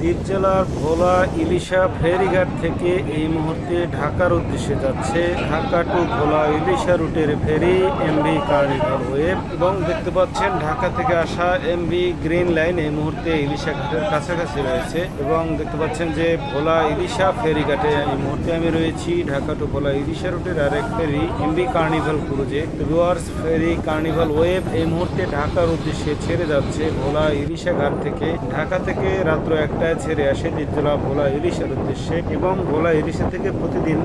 দ্বীপ জেলার ভোলা ইলিশা ফেরিঘাট থেকে এই মুহূর্তে ঢাকার উদ্দেশ্যে যাচ্ছে ঢাকা টু ভোলা ইলিশা রুটের ফেরি এমভি কার্নিভাল ওয়েভ। এবং দেখতে পাচ্ছেন ঢাকা থেকে আসা এমভি গ্রিন লাইন এই মুহূর্তে ইলিশা ঘাটের কাছাকাছি রয়েছে। এবং দেখতে পাচ্ছেন যে ভোলা ইলিশা ফেরিঘাটে এই মুহূর্তে আমি রয়েছি ঢাকা টু ভোলা ইলিশা রুটের আরেক ফেরি এমভি কার্নিভাল ক্রুজে। ভিউয়ার্স, ফেরি কার্নিভাল ওয়েভ এই মুহূর্তে ঢাকার উদ্দেশ্যে ছেড়ে যাচ্ছে ভোলা ইলিশা ঘাট থেকে। ঢাকা থেকে রাত্র 1টায় ছেড়ে আসে দ্বীপ জেলা ভোলা ইলিশার উদ্দেশ্যে এবং ভোলা ইলিশা থেকে প্রতিদিন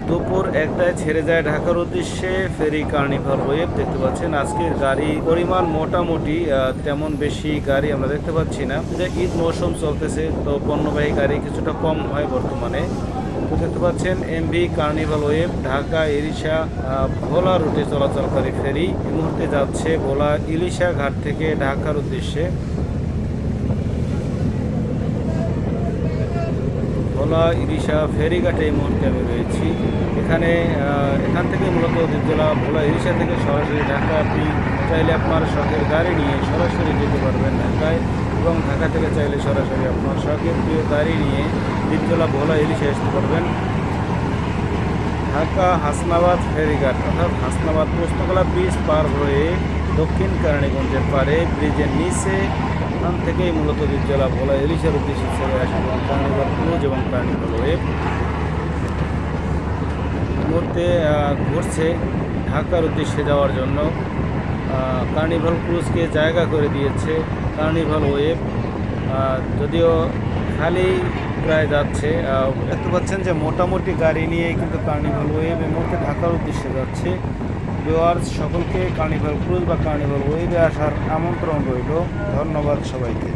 দুপুর 1টায় ছেড়ে যায় ঢাকার উদ্দেশ্যে ফেরি কার্নিভাল ওয়েভ। দেখতে পাচ্ছেন আজকের গাড়ি পরিমাণ মোটামুটি তেমন বেশি গাড়ি আমরা দেখতে পাচ্ছি না, যে ঈদ মৌসুম চলতেছে তো পণ্যবাহী গাড়ি কিছুটা কম হয় বর্তমানে। তো দেখতে পাচ্ছেন MV Carnival Wave Dhaka Ilisha Bhola রুটে চলাচলকারী ফেরি এই মুহূর্তে যাচ্ছে ভোলা ইলিশা ঘাট থেকে ঢাকার উদ্দেশ্যে। ভোলা ইলিশা ফেরিঘাটে এই মুহূর্তে আমি রয়েছি। এখান থেকে মূলত দ্বীপ জেলা ভোলা ইলিশা থেকে সরাসরি ঢাকা আপনি চাইলে আপনার শখের গাড়ি নিয়ে সরাসরি যেতে পারবেন ঢাকায়, এবং ঢাকা থেকে চাইলে সরাসরি আপনার শখের প্রিয় গাড়ি নিয়ে দ্বীপ জেলা ভোলা ইলিশা আসতে পারবেন। ঢাকা হাসনাবাদ ফেরিঘাট অর্থাৎ হাসনাবাদ পোস্তকলা ব্রিজ পার হয়ে দক্ষিণ কেরানীগঞ্জের পারে ব্রিজের নিচে এখান থেকেই মূলত দ্বীপ জেলা ভোলা ইলিশার উদ্দেশ্যে ছেড়ে আসে কার্নিভাল ক্রুজ এবং কার্নিভাল ওয়েভ। এই মুহূর্তে ঘুরছে ঢাকার উদ্দেশ্যে যাওয়ার জন্য। কার্নিভাল ক্রুজকে জায়গা করে দিয়েছে কার্নিভাল ওয়েভ, যদিও খালি প্রায় যাচ্ছে। দেখতে পাচ্ছেন যে মোটামুটি গাড়ি নিয়ে কিন্তু কার্নিভাল ওয়েভ এই মুহূর্তে ঢাকার উদ্দেশ্যে যাচ্ছে। ভিউয়ার্স, সকলকে কার্নিভাল ক্রুজ বা কার্নিভাল ওয়েভে আসার আমন্ত্রণ রইল। ধন্যবাদ সবাইকে।